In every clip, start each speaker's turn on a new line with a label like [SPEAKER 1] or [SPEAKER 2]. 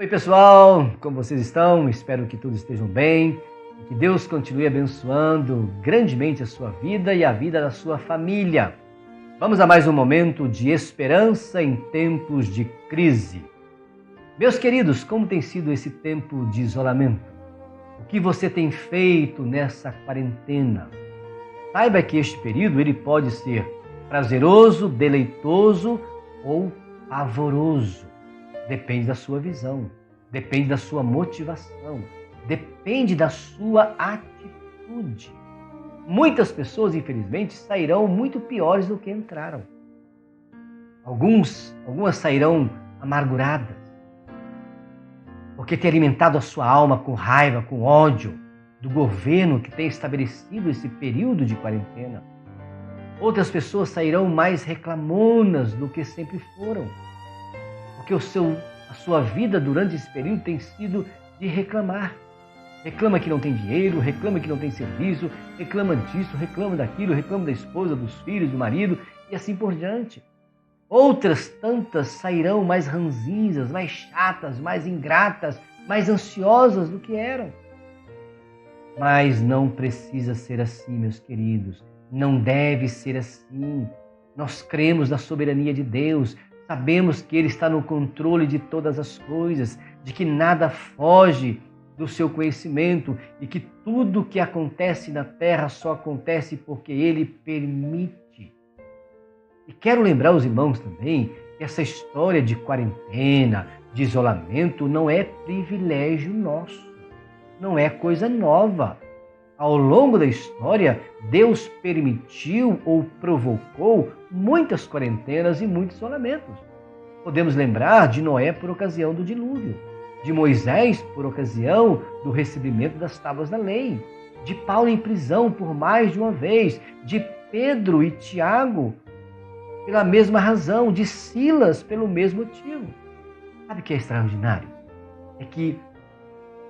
[SPEAKER 1] Oi pessoal, como vocês estão? Espero que todos estejam bem e que Deus continue abençoando grandemente a sua vida e a vida da sua família. Vamos a mais um momento de esperança em tempos de crise. Meus queridos, como tem sido esse tempo de isolamento? O que você tem feito nessa quarentena? Saiba que este período ele pode ser prazeroso, deleitoso ou pavoroso. Depende da sua visão, depende da sua motivação, depende da sua atitude. Muitas pessoas, infelizmente, sairão muito piores do que entraram. Algumas sairão amarguradas, porque tem alimentado a sua alma com raiva, com ódio do governo que tem estabelecido esse período de quarentena. Outras pessoas sairão mais reclamonas do que sempre foram, porque a sua vida durante esse período tem sido de reclamar. Reclama que não tem dinheiro, reclama que não tem serviço, reclama disso, reclama daquilo, reclama da esposa, dos filhos, do marido e assim por diante. Outras tantas sairão mais ranzinhas, mais chatas, mais ingratas, mais ansiosas do que eram. Mas não precisa ser assim, meus queridos. Não deve ser assim. Nós cremos na soberania de Deus. Sabemos que Ele está no controle de todas as coisas, de que nada foge do seu conhecimento e que tudo que acontece na terra só acontece porque Ele permite. E quero lembrar os irmãos também que essa história de quarentena, de isolamento, não é privilégio nosso, não é coisa nova. Ao longo da história, Deus permitiu ou provocou muitas quarentenas e muitos isolamentos. Podemos lembrar de Noé por ocasião do dilúvio, de Moisés por ocasião do recebimento das tábuas da lei, de Paulo em prisão por mais de uma vez, de Pedro e Tiago pela mesma razão, de Silas pelo mesmo motivo. Sabe o que é extraordinário? É que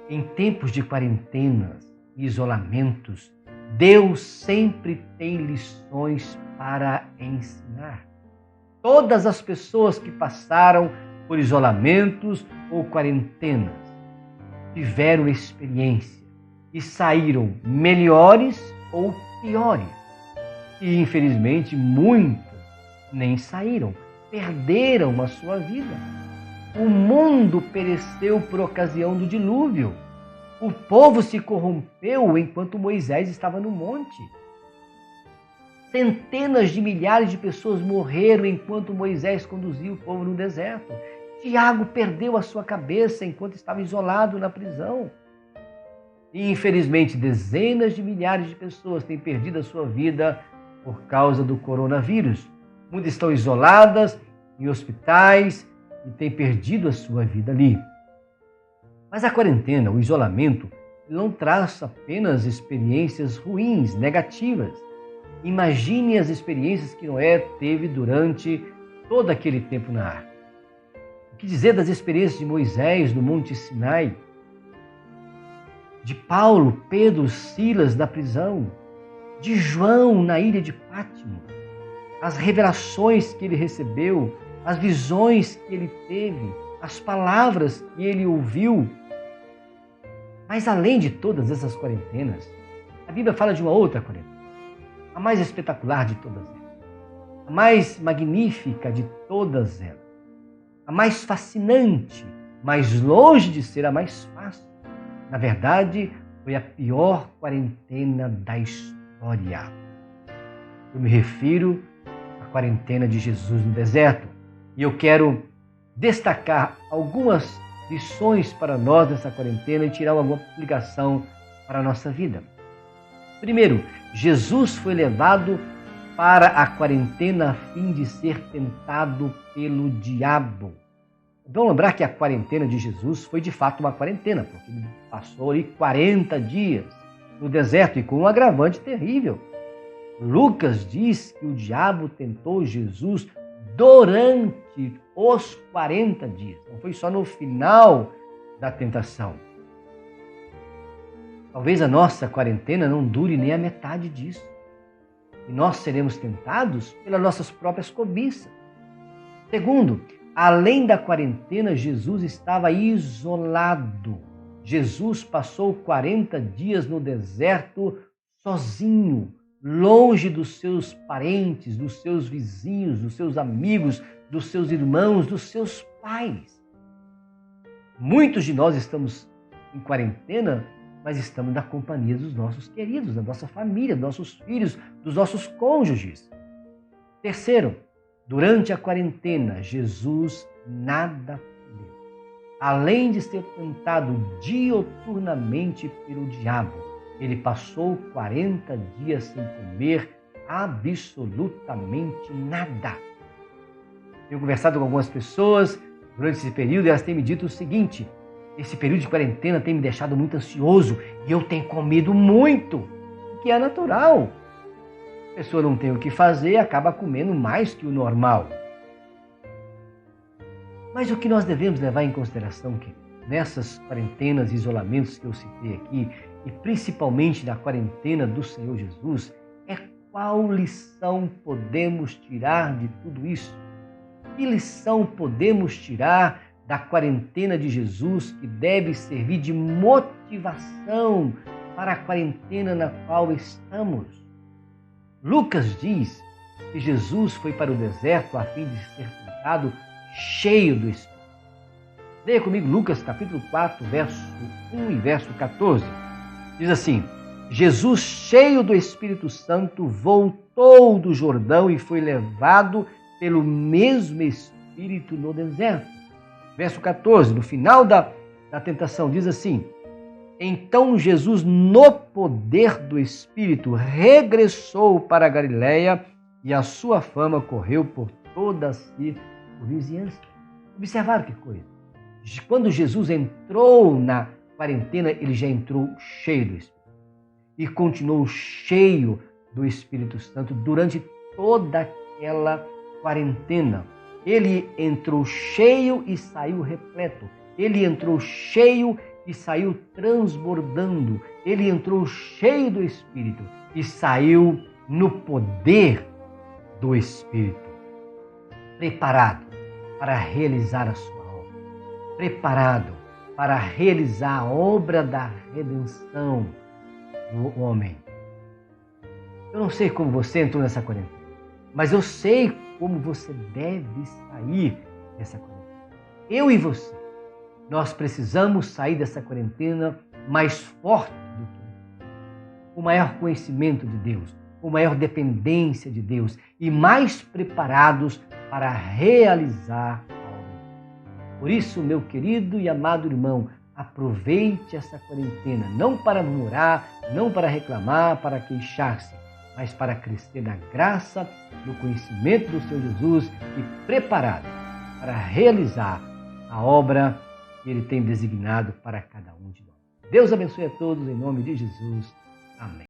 [SPEAKER 1] em tempos de quarentenas e isolamentos, Deus sempre tem lições para ensinar. Todas as pessoas que passaram por isolamentos ou quarentenas tiveram experiência e saíram melhores ou piores. E infelizmente muitas nem saíram, perderam a sua vida. O mundo pereceu por ocasião do dilúvio. O povo se corrompeu enquanto Moisés estava no monte. Centenas de milhares de pessoas morreram enquanto Moisés conduzia o povo no deserto. Tiago perdeu a sua cabeça enquanto estava isolado na prisão. E, infelizmente, dezenas de milhares de pessoas têm perdido a sua vida por causa do coronavírus. Muitas estão isoladas em hospitais e têm perdido a sua vida ali. Mas a quarentena, o isolamento, não traz apenas experiências ruins, negativas. Imagine as experiências que Noé teve durante todo aquele tempo na arca. O que dizer das experiências de Moisés no Monte Sinai? De Paulo, Pedro, Silas na prisão? De João na ilha de Pátimo? As revelações que ele recebeu, as visões que ele teve, as palavras que ele ouviu. Mas além de todas essas quarentenas, a Bíblia fala de uma outra quarentena, a mais espetacular de todas elas, a mais magnífica de todas elas, a mais fascinante, mais longe de ser a mais fácil. Na verdade, foi a pior quarentena da história. Eu me refiro à quarentena de Jesus no deserto. E eu quero destacar algumas lições para nós nessa quarentena e tirar alguma aplicação para a nossa vida. Primeiro, Jesus foi levado para a quarentena a fim de ser tentado pelo diabo. Vamos lembrar que a quarentena de Jesus foi de fato uma quarentena, porque ele passou ali 40 dias no deserto e com um agravante terrível. Lucas diz que o diabo tentou Jesus durante os 40 dias. Não foi só no final da tentação. Talvez a nossa quarentena não dure nem a metade disso. E nós seremos tentados pelas nossas próprias cobiças. Segundo, Além da quarentena, Jesus estava isolado. Jesus passou 40 dias no deserto sozinho, longe dos seus parentes, dos seus vizinhos, dos seus amigos, dos seus irmãos, dos seus pais. Muitos de nós estamos em quarentena, mas estamos na companhia dos nossos queridos, da nossa família, dos nossos filhos, dos nossos cônjuges. Terceiro, durante a quarentena, Jesus nada comeu. Além de ser tentado dioturnamente pelo diabo, ele passou 40 dias sem comer absolutamente nada. Tenho conversado com algumas pessoas durante esse período e elas têm me dito o seguinte: esse período de quarentena tem me deixado muito ansioso e eu tenho comido muito, o que é natural. A pessoa não tem o que fazer e acaba comendo mais que o normal. Mas o que nós devemos levar em consideração que nessas quarentenas e isolamentos que eu citei aqui, e principalmente na quarentena do Senhor Jesus, é qual lição podemos tirar de tudo isso? Que lição podemos tirar da quarentena de Jesus que deve servir de motivação para a quarentena na qual estamos? Lucas diz que Jesus foi para o deserto a fim de ser tentado cheio do Espírito. Leia comigo Lucas capítulo 4, verso 1 e verso 14. Diz assim: Jesus, cheio do Espírito Santo, voltou do Jordão e foi levado pelo mesmo Espírito no deserto. Verso 14, no final da tentação, diz assim: então Jesus, no poder do Espírito, regressou para a Galiléia e a sua fama correu por toda a circunvizinhança. Observaram que coisa? Quando Jesus entrou na quarentena, ele já entrou cheio do Espírito. E continuou cheio do Espírito Santo durante toda aquela quarentena. Ele entrou cheio e saiu repleto. Ele entrou cheio e saiu transbordando. Ele entrou cheio do Espírito e saiu no poder do Espírito. Preparado para realizar a sua obra. Preparado para realizar a obra da redenção do homem. Eu não sei como você entrou nessa quarentena, mas eu sei como você deve sair dessa quarentena. Eu e você, nós precisamos sair dessa quarentena mais forte do que antes, com maior conhecimento de Deus, com maior dependência de Deus e mais preparados para realizar a obra. Por isso, meu querido e amado irmão, aproveite essa quarentena, não para murmurar, não para reclamar, para queixar-se, mas para crescer na graça, no conhecimento do Senhor Jesus e preparado para realizar a obra que Ele tem designado para cada um de nós. Deus abençoe a todos em nome de Jesus. Amém.